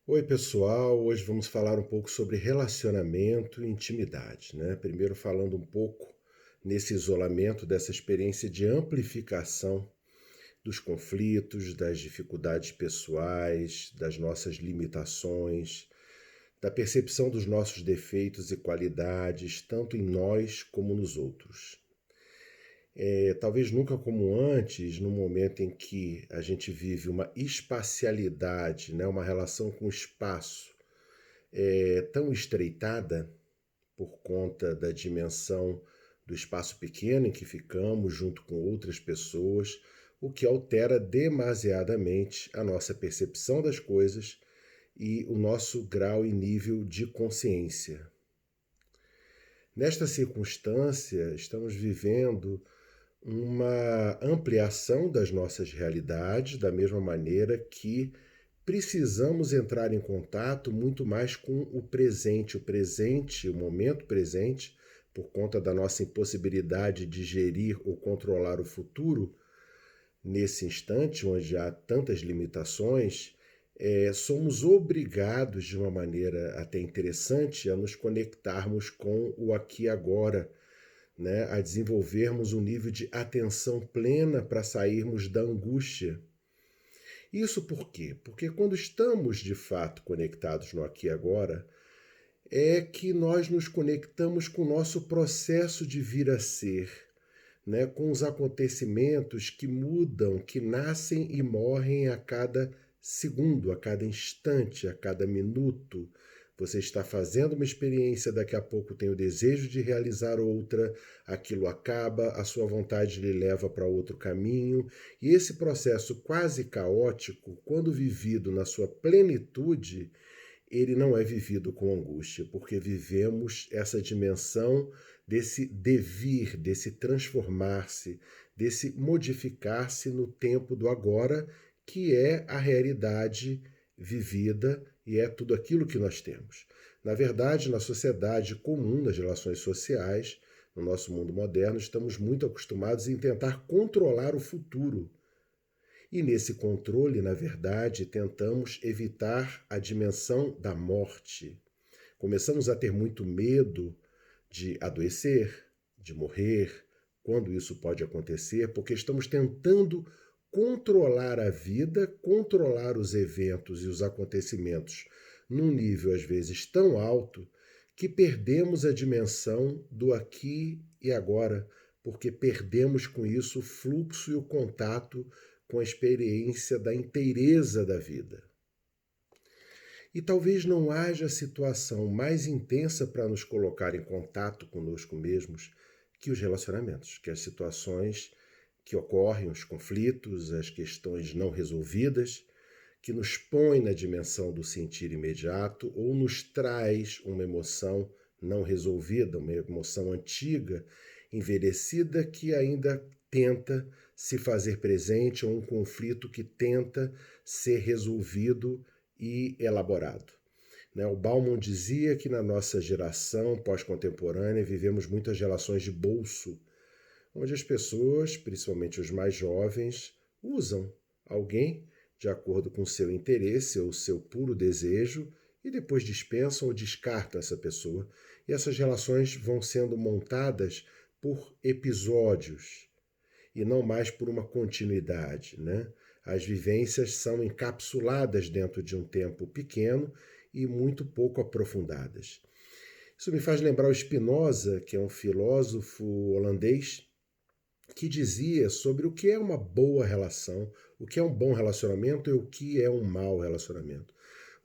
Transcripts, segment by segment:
Oi, pessoal. Hoje vamos falar um pouco sobre relacionamento e intimidade, né? Primeiro falando um pouco nesse isolamento dessa experiência de amplificação dos conflitos, das dificuldades pessoais, das nossas limitações, da percepção dos nossos defeitos e qualidades, tanto em nós como nos outros. Talvez nunca como antes, no momento em que a gente vive uma espacialidade, né? Uma relação com o espaço tão estreitada por conta da dimensão do espaço pequeno em que ficamos junto com outras pessoas, o que altera demasiadamente a nossa percepção das coisas e o nosso grau e nível de consciência. Nesta circunstância, estamos vivendo uma ampliação das nossas realidades, da mesma maneira que precisamos entrar em contato muito mais com o presente, o momento presente, por conta da nossa impossibilidade de gerir ou controlar o futuro, nesse instante onde há tantas limitações, somos obrigados, de uma maneira até interessante, a nos conectarmos com o aqui e agora, né? A desenvolvermos um nível de atenção plena para sairmos da angústia. Isso por quê? Porque quando estamos de fato conectados no aqui e agora, é que nós nos conectamos com o nosso processo de vir a ser, né? Com os acontecimentos que mudam, que nascem e morrem a cada segundo, a cada instante, a cada minuto. Você está fazendo uma experiência, daqui a pouco tem o desejo de realizar outra, aquilo acaba, a sua vontade lhe leva para outro caminho, e esse processo quase caótico, quando vivido na sua plenitude, ele não é vivido com angústia, porque vivemos essa dimensão desse devir, desse transformar-se, desse modificar-se no tempo do agora, que é a realidade vivida e é tudo aquilo que nós temos. Na verdade, na sociedade comum, nas relações sociais, no nosso mundo moderno, estamos muito acostumados em tentar controlar o futuro. E nesse controle, na verdade, tentamos evitar a dimensão da morte. Começamos a ter muito medo de adoecer, de morrer, quando isso pode acontecer, porque estamos tentando controlar a vida, controlar os eventos e os acontecimentos num nível às vezes tão alto que perdemos a dimensão do aqui e agora, porque perdemos com isso o fluxo e o contato com a experiência da inteireza da vida. E talvez não haja situação mais intensa para nos colocar em contato conosco mesmos que os relacionamentos, que as situações que ocorrem, os conflitos, as questões não resolvidas, que nos põe na dimensão do sentir imediato ou nos traz uma emoção não resolvida, uma emoção antiga, envelhecida, que ainda tenta se fazer presente, ou um conflito que tenta ser resolvido e elaborado. O Bauman dizia que na nossa geração pós-contemporânea vivemos muitas relações de bolso, onde as pessoas, principalmente os mais jovens, usam alguém de acordo com seu interesse ou seu puro desejo e depois dispensam ou descartam essa pessoa. E essas relações vão sendo montadas por episódios e não mais por uma continuidade, né? As vivências são encapsuladas dentro de um tempo pequeno e muito pouco aprofundadas. Isso me faz lembrar o Spinoza, que é um filósofo holandês, que dizia sobre o que é uma boa relação, o que é um bom relacionamento e o que é um mau relacionamento.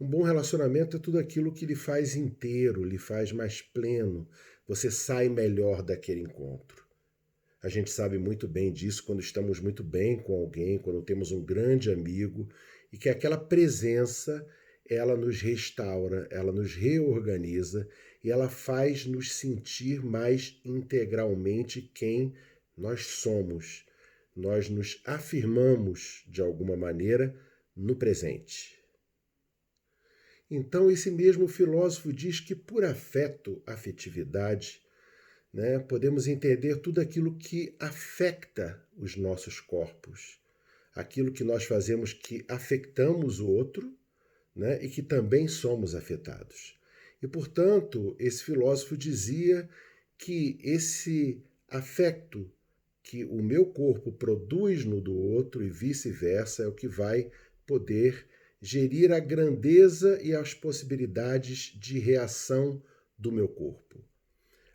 Um bom relacionamento é tudo aquilo que lhe faz inteiro, lhe faz mais pleno, você sai melhor daquele encontro. A gente sabe muito bem disso quando estamos muito bem com alguém, quando temos um grande amigo e que aquela presença ela nos restaura, ela nos reorganiza e ela faz nos sentir mais integralmente quem nós somos. Nós nos afirmamos de alguma maneira no presente. Então, esse mesmo filósofo diz que por afeto, afetividade, né, podemos entender tudo aquilo que afeta os nossos corpos, aquilo que nós fazemos que afetamos o outro, né? E que também somos afetados. E, portanto, esse filósofo dizia que esse afeto que o meu corpo produz no do outro e vice-versa é o que vai poder gerir a grandeza e as possibilidades de reação do meu corpo.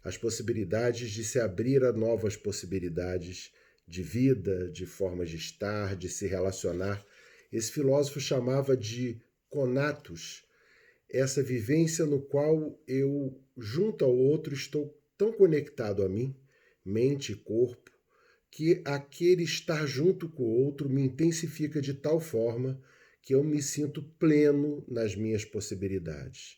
As possibilidades de se abrir a novas possibilidades de vida, de formas de estar, de se relacionar. Esse filósofo chamava de conatos, essa vivência no qual eu, junto ao outro, estou tão conectado a mim, mente e corpo, que aquele estar junto com o outro me intensifica de tal forma que eu me sinto pleno nas minhas possibilidades.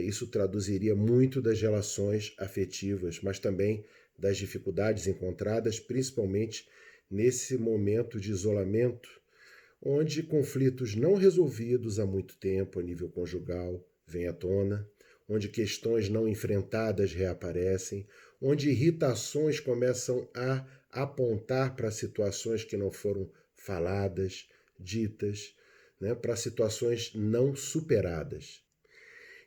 Isso traduziria muito das relações afetivas, mas também das dificuldades encontradas, principalmente nesse momento de isolamento, onde conflitos não resolvidos há muito tempo a nível conjugal vêm à tona, onde questões não enfrentadas reaparecem, onde irritações começam a apontar para situações que não foram faladas, ditas, né, para situações não superadas.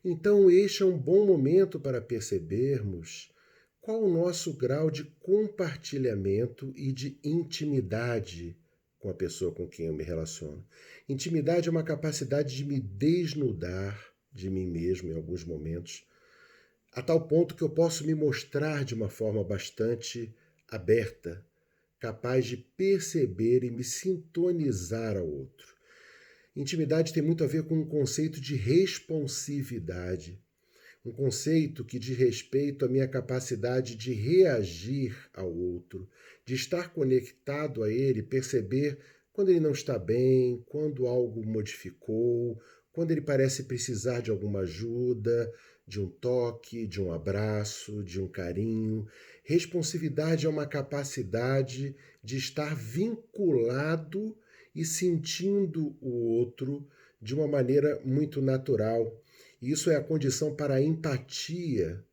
Então, este é um bom momento para percebermos qual o nosso grau de compartilhamento e de intimidade com a pessoa com quem eu me relaciono. Intimidade é uma capacidade de me desnudar de mim mesmo em alguns momentos, a tal ponto que eu posso me mostrar de uma forma bastante aberta, capaz de perceber e me sintonizar ao outro. Intimidade tem muito a ver com um conceito de responsividade, um conceito que diz respeito à minha capacidade de reagir ao outro, de estar conectado a ele, perceber quando ele não está bem, quando algo modificou, quando ele parece precisar de alguma ajuda, de um toque, de um abraço, de um carinho. Responsividade é uma capacidade de estar vinculado e sentindo o outro de uma maneira muito natural. Isso é a condição para a empatia,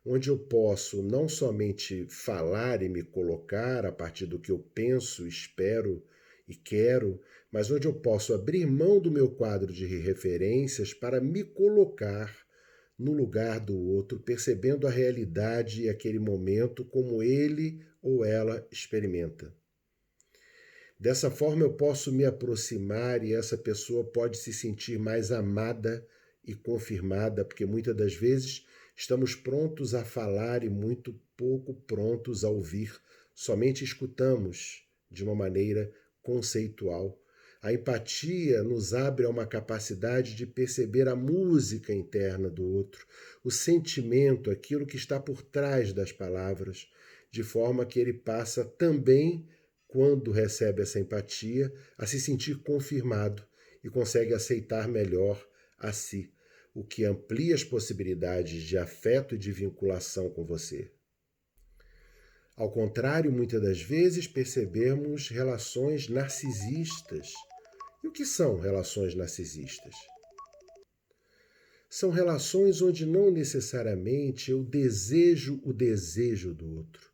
onde eu posso não somente falar e me colocar a partir do que eu penso, espero e quero, mas onde eu posso abrir mão do meu quadro de referências para me colocar no lugar do outro, percebendo a realidade e aquele momento como ele ou ela experimenta. Dessa forma eu posso me aproximar e essa pessoa pode se sentir mais amada e confirmada, porque muitas das vezes estamos prontos a falar e muito pouco prontos a ouvir, somente escutamos de uma maneira conceitual. A empatia nos abre a uma capacidade de perceber a música interna do outro, o sentimento, aquilo que está por trás das palavras, de forma que ele passa também, quando recebe essa empatia, a se sentir confirmado e consegue aceitar melhor a si, o que amplia as possibilidades de afeto e de vinculação com você. Ao contrário, muitas das vezes percebemos relações narcisistas. E o que são relações narcisistas? São relações onde não necessariamente eu desejo o desejo do outro,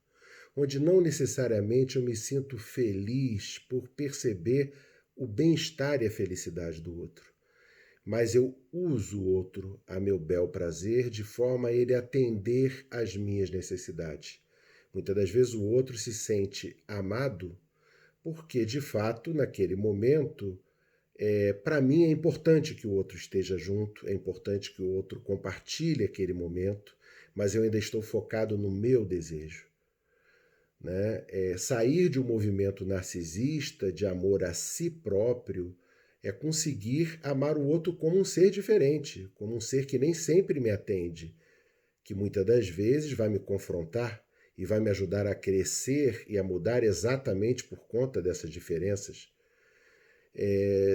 onde não necessariamente eu me sinto feliz por perceber o bem-estar e a felicidade do outro, mas eu uso o outro a meu bel prazer de forma a ele atender às minhas necessidades. Muitas das vezes o outro se sente amado porque, de fato, naquele momento, para mim é importante que o outro esteja junto, é importante que o outro compartilhe aquele momento, mas eu ainda estou focado no meu desejo. Né? Sair de um movimento narcisista, de amor a si próprio, é conseguir amar o outro como um ser diferente, como um ser que nem sempre me atende, que muitas das vezes vai me confrontar e vai me ajudar a crescer e a mudar exatamente por conta dessas diferenças.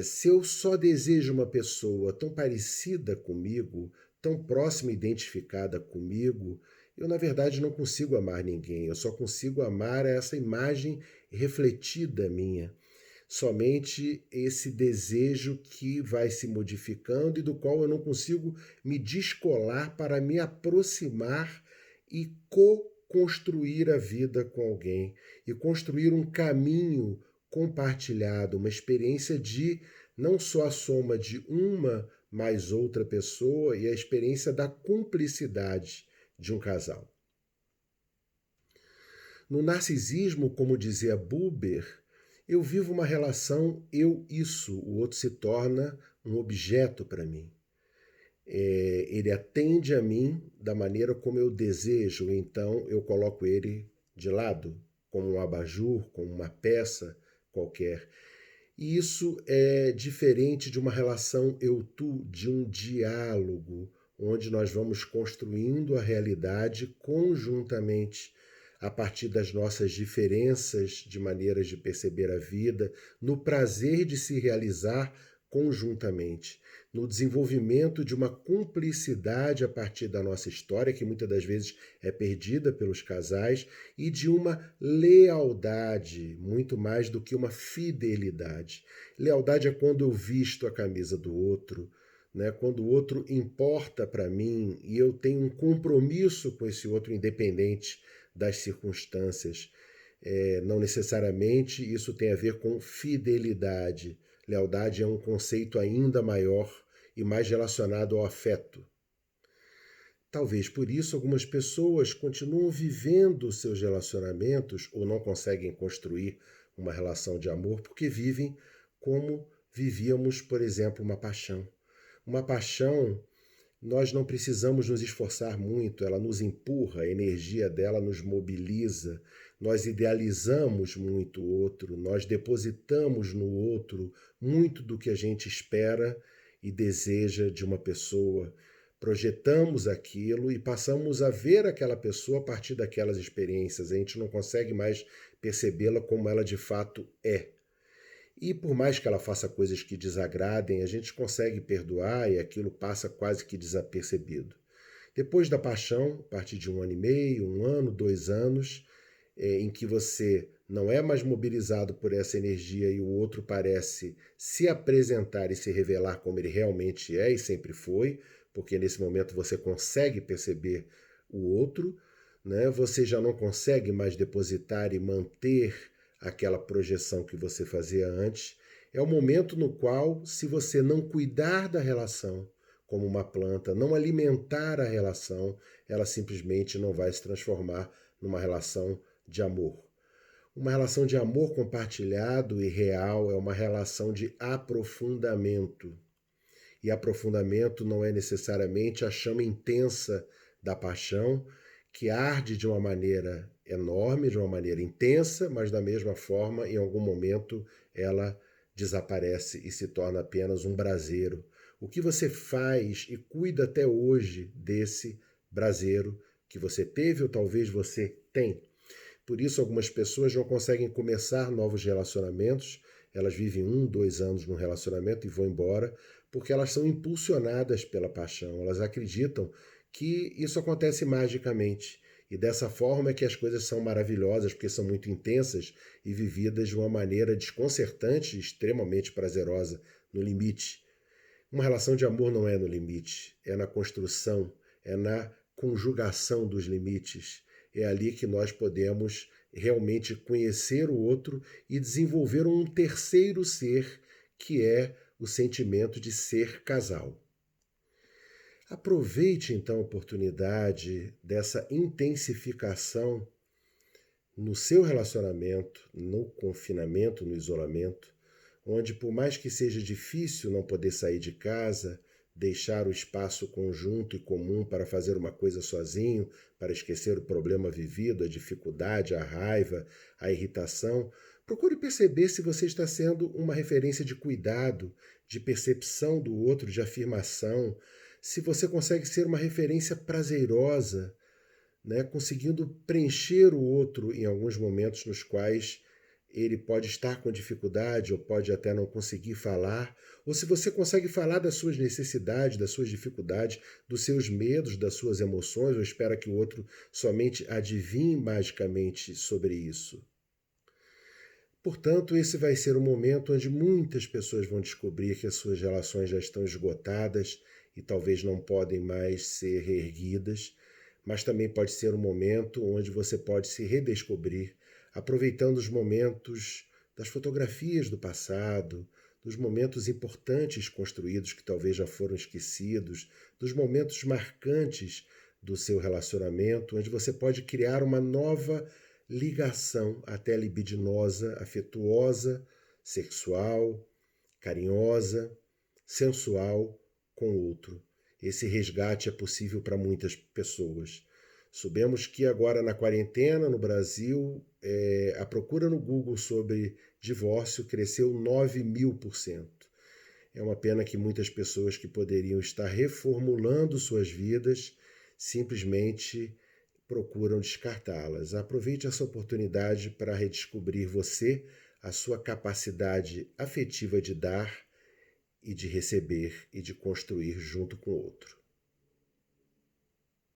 Se eu só desejo uma pessoa tão parecida comigo, tão próxima e identificada comigo, eu na verdade não consigo amar ninguém, eu só consigo amar essa imagem refletida minha. Somente esse desejo que vai se modificando e do qual eu não consigo me descolar para me aproximar e co-construir a vida com alguém e construir um caminho compartilhado, uma experiência de não só a soma de uma mais outra pessoa e a experiência da cumplicidade de um casal. No narcisismo, como dizia Buber, eu vivo uma relação eu-isso, o outro se torna um objeto para mim. Ele atende a mim da maneira como eu desejo, então eu coloco ele de lado, como um abajur, como uma peça qualquer. E isso é diferente de uma relação eu-tu, de um diálogo, onde nós vamos construindo a realidade conjuntamente, a partir das nossas diferenças de maneiras de perceber a vida, no prazer de se realizar conjuntamente, no desenvolvimento de uma cumplicidade a partir da nossa história, que muitas das vezes é perdida pelos casais, e de uma lealdade, muito mais do que uma fidelidade. Lealdade é quando eu visto a camisa do outro, né? Quando o outro importa para mim e eu tenho um compromisso com esse outro, independente das circunstâncias. Não necessariamente isso tem a ver com fidelidade. Lealdade é um conceito ainda maior e mais relacionado ao afeto. Talvez por isso algumas pessoas continuam vivendo seus relacionamentos ou não conseguem construir uma relação de amor porque vivem como vivíamos, por exemplo, uma paixão. Uma paixão, nós não precisamos nos esforçar muito, ela nos empurra, a energia dela nos mobiliza, nós idealizamos muito o outro, nós depositamos no outro muito do que a gente espera e deseja de uma pessoa. Projetamos aquilo e passamos a ver aquela pessoa a partir daquelas experiências. A gente não consegue mais percebê-la como ela de fato é. E por mais que ela faça coisas que desagradem, a gente consegue perdoar e aquilo passa quase que desapercebido. Depois da paixão, a partir de 1 ano e meio, 1 ano, 2 anos, em que você não é mais mobilizado por essa energia e o outro parece se apresentar e se revelar como ele realmente é e sempre foi, porque nesse momento você consegue perceber o outro, né? Você já não consegue mais depositar e manter aquela projeção que você fazia antes. É o momento no qual, se você não cuidar da relação como uma planta, não alimentar a relação, ela simplesmente não vai se transformar numa relação de amor. Uma relação de amor compartilhado e real é uma relação de aprofundamento. E aprofundamento não é necessariamente a chama intensa da paixão, que arde de uma maneira enorme, de uma maneira intensa, mas da mesma forma, em algum momento, ela desaparece e se torna apenas um braseiro. O que você faz e cuida até hoje desse braseiro que você teve ou talvez você tem? Por isso, algumas pessoas não conseguem começar novos relacionamentos, elas vivem 1, 2 anos num relacionamento e vão embora, porque elas são impulsionadas pela paixão, elas acreditam que isso acontece magicamente. E dessa forma é que as coisas são maravilhosas, porque são muito intensas e vividas de uma maneira desconcertante e extremamente prazerosa, no limite. Uma relação de amor não é no limite, é na construção, é na conjugação dos limites. É ali que nós podemos realmente conhecer o outro e desenvolver um terceiro ser, que é o sentimento de ser casal. Aproveite então a oportunidade dessa intensificação no seu relacionamento, no confinamento, no isolamento, onde, por mais que seja difícil não poder sair de casa, deixar o espaço conjunto e comum para fazer uma coisa sozinho, para esquecer o problema vivido, a dificuldade, a raiva, a irritação, procure perceber se você está sendo uma referência de cuidado, de percepção do outro, de afirmação, se você consegue ser uma referência prazerosa, né, conseguindo preencher o outro em alguns momentos nos quais ele pode estar com dificuldade ou pode até não conseguir falar, ou se você consegue falar das suas necessidades, das suas dificuldades, dos seus medos, das suas emoções, ou espera que o outro somente adivinhe magicamente sobre isso. Portanto, esse vai ser o momento onde muitas pessoas vão descobrir que as suas relações já estão esgotadas e talvez não podem mais ser reerguidas, mas também pode ser um momento onde você pode se redescobrir, aproveitando os momentos das fotografias do passado, dos momentos importantes construídos que talvez já foram esquecidos, dos momentos marcantes do seu relacionamento, onde você pode criar uma nova ligação até libidinosa, afetuosa, sexual, carinhosa, sensual com o outro. Esse resgate é possível para muitas pessoas. Soubemos que agora na quarentena no Brasil, a procura no Google sobre divórcio cresceu 9.000%. É uma pena que muitas pessoas que poderiam estar reformulando suas vidas simplesmente procuram descartá-las. Aproveite essa oportunidade para redescobrir você, a sua capacidade afetiva de dar e de receber e de construir junto com o outro.